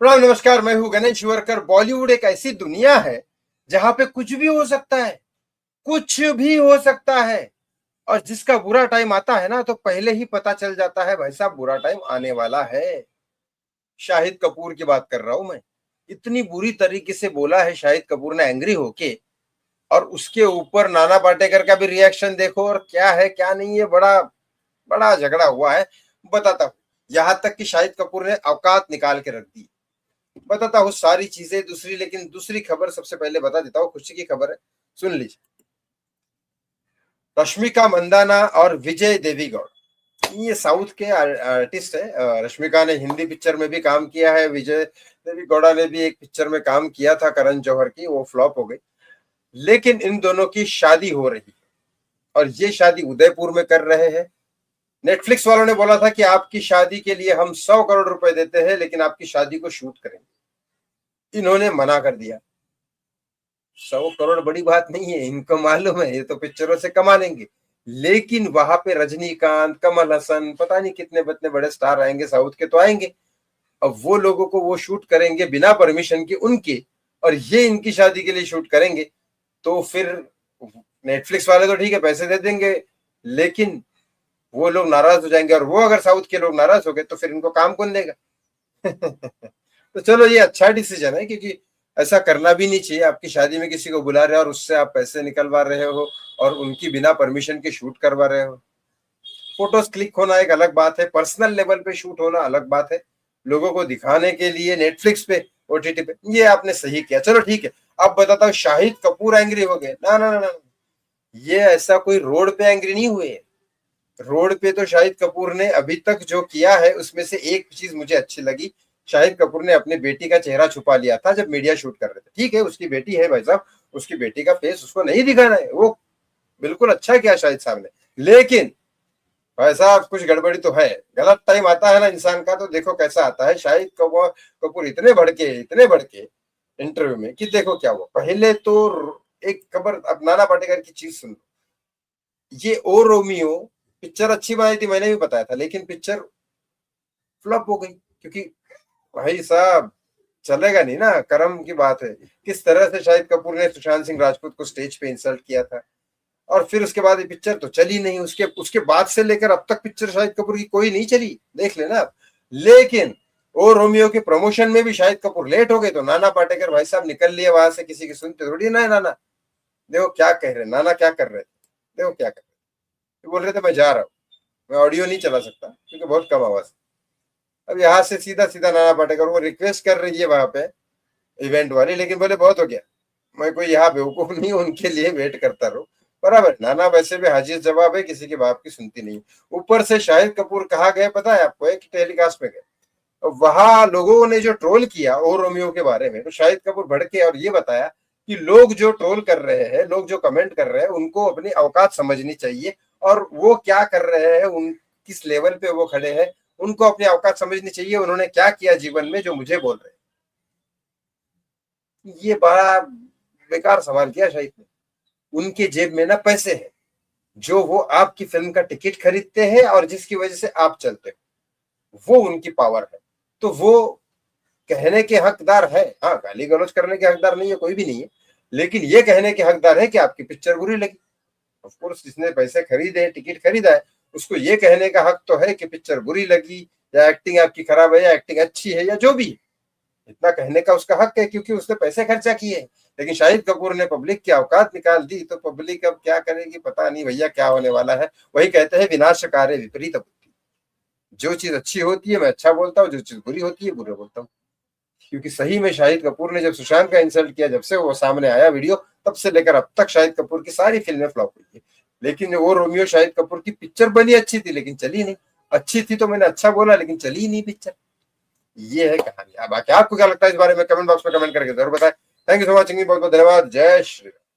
प्रणाम नमस्कार। मैं हूं गणेश शिवरकर। बॉलीवुड एक ऐसी दुनिया है जहां पे कुछ भी हो सकता है, कुछ भी हो सकता है। और जिसका बुरा टाइम आता है ना, तो पहले ही पता चल जाता है भाई साहब बुरा टाइम आने वाला है। शाहिद कपूर की बात कर रहा हूं मैं। इतनी बुरी तरीके से बोला है शाहिद कपूर ने एंग्री होके। और उसके ऊपर नाना पाटेकर का भी रिएक्शन देखो, और क्या है क्या नहीं है, बड़ा बड़ा झगड़ा हुआ है। बताता हूं। यहां तक कि शाहिद कपूर ने औकात निकाल के रख दी। बताता हूँ सारी चीजें दूसरी, लेकिन दूसरी खबर सबसे पहले बता देता हूँ, खुशी की खबर है, सुन लीजिए। रश्मिका मंदाना और विजय देवीगौड़, ये साउथ के आर्टिस्ट है। रश्मिका ने हिंदी पिक्चर में भी काम किया है, विजय देवीगौड़ा ने भी एक पिक्चर में काम किया था करण जौहर की, वो फ्लॉप हो गई। लेकिन इन दोनों की शादी हो रही है, और ये शादी उदयपुर में कर रहे हैं। नेटफ्लिक्स वालों ने बोला था कि आपकी शादी के लिए हम 100 करोड़ रुपए देते हैं, लेकिन आपकी शादी को शूट करेंगे। इन्होंने मना कर दिया। 100 करोड़ बड़ी बात नहीं है, इनको मालूम है ये तो पिक्चरों से कमा लेंगे। लेकिन वहां पे रजनीकांत, कमल हसन, पता नहीं कितने कितने बड़े स्टार आएंगे, साउथ के तो आएंगे। अब वो लोगों को वो शूट करेंगे बिना परमिशन के उनके, और ये इनकी शादी के लिए शूट करेंगे। तो फिर नेटफ्लिक्स वाले तो ठीक है पैसे दे देंगे, लेकिन वो लोग नाराज हो जाएंगे, और वो अगर साउथ के लोग नाराज हो गए तो फिर इनको काम कौन देगा? तो चलो, ये अच्छा डिसीजन है, क्योंकि ऐसा करना भी नहीं चाहिए। आपकी शादी में किसी को बुला रहे हो और उससे आप पैसे निकलवा रहे हो, और उनकी बिना परमिशन के शूट करवा रहे हो। फोटोज क्लिक होना एक अलग बात है, पर्सनल लेवल पे शूट होना अलग बात है, लोगों को दिखाने के लिए नेटफ्लिक्स पे, ओटीटी पे। ये आपने सही किया, चलो ठीक है। अब बताता हूँ, शाहिद कपूर एंग्री हो गए? ना ना ना ना, ये ऐसा कोई रोड पे एंग्री नहीं हुए। रोड पे तो शाहिद कपूर ने अभी तक जो किया है उसमें से एक चीज मुझे अच्छी लगी। शाहिद कपूर ने अपनी बेटी का चेहरा छुपा लिया था जब मीडिया शूट कर रहे थे। ठीक है, उसकी बेटी है भाई साहब, उसकी बेटी का फेस उसको नहीं दिखाना है, वो बिल्कुल अच्छा किया शाहिद साहब ने। लेकिन भाई साहब कुछ गड़बड़ी तो है। गलत टाइम आता है ना इंसान का, तो देखो कैसा आता है। शाहिद कपूर इतने भड़के इंटरव्यू में कि देखो क्या हुआ। पहले तो एक खबर, अब नाना पाटेकर की चीज सुन लो। ये ओ रोमियो पिक्चर अच्छी बनाई थी, मैंने भी बताया था, लेकिन पिक्चर फ्लॉप हो गई, क्योंकि भाई साहब चलेगा नहीं ना, कर्म की बात है। किस तरह से शाहिद कपूर ने सुशांत सिंह राजपूत को स्टेज पे इंसल्ट किया था, और फिर उसके बाद ये पिक्चर तो चली नहीं। उसके उसके बाद से लेकर अब तक पिक्चर शाहिद कपूर की कोई नहीं चली, देख लेना आप। लेकिन ओ रोमियो के प्रमोशन में भी शाहिद कपूर लेट हो गए, तो नाना पाटेकर भाई साहब निकल लिए वहां से, किसी की सुनते थोड़ी ना है नाना। देखो क्या कह रहे नाना, क्या कर रहे थे, देखो क्या कर रहे थे। बोल रहे थे मैं जा रहा हूँ, मैं ऑडियो नहीं चला सकता क्योंकि बहुत कम आवाज। अब यहाँ से सीधा सीधा नाना पाटेकर वो रिक्वेस्ट कर रही है वहां पे इवेंट वाली, लेकिन बोले बहुत हो गया, मैं कोई यहाँ बेवकूफ नहीं हूँ उनके लिए वेट करता रहूं। बराबर, नाना वैसे भी हाजिर जवाब है, किसी के बाप की सुनती नहीं। ऊपर से शाहिद कपूर कहाँ गए पता है आपको? एक टेलीकास्ट में गए, वहां लोगों ने जो ट्रोल किया ओ रोमियो के बारे में, तो शाहिद कपूर भड़के और ये बताया कि लोग जो ट्रोल कर रहे हैं, लोग जो कमेंट कर रहे हैं, उनको अपनी औकात समझनी चाहिए, और वो क्या कर रहे हैं, उन किस लेवल पे वो खड़े हैं, उनको अपनी औकात समझनी चाहिए। उन्होंने क्या किया जीवन में जो मुझे बोल रहे हैं? ये बड़ा बेकार सवाल किया शाहिद ने। उनके जेब में ना पैसे हैं, जो वो आपकी फिल्म का टिकट खरीदते हैं और जिसकी वजह से आप चलते हो, वो उनकी पावर है। तो वो कहने के हकदार है, हाँ, गाली गलौज करने के हकदार नहीं है, कोई भी नहीं है, लेकिन ये कहने के हकदार है कि आपकी पिक्चर बुरी लगी। ऑफ कोर्स जिसने पैसे खरीदे, टिकट खरीदा है, उसको ये कहने का हक तो है कि पिक्चर बुरी लगी, या एक्टिंग आपकी खराब है, या एक्टिंग अच्छी है, या जो भी। इतना कहने का उसका हक है, क्योंकि उसने पैसे खर्चा किए। लेकिन शाहिद कपूर ने पब्लिक की औकात निकाल दी, तो पब्लिक अब क्या करेगी पता नहीं भैया, क्या होने वाला है। वही कहते हैं विनाशकारी विपरीत बुद्धि। जो चीज अच्छी होती है मैं अच्छा बोलता हूँ, जो चीज बुरी होती है बुरा बोलता हूँ। क्योंकि सही में शाहिद कपूर ने जब सुशांत का इंसल्ट किया, जब से वो सामने आया वीडियो, तब से लेकर अब तक शाहिद कपूर की सारी फिल्में फ्लॉप हुई है। लेकिन वो रोमियो शाहिद कपूर की पिक्चर बनी अच्छी थी, लेकिन चली नहीं। अच्छी थी तो मैंने अच्छा बोला, लेकिन चली ही नहीं पिक्चर। ये है कहानी। अब बाकी आपको क्या लगता है इस बारे में? कमेंट बॉक्स में कमेंट करके जरूर बताएं। थैंक यू सो मच, बहुत बहुत धन्यवाद। जय श्री राम।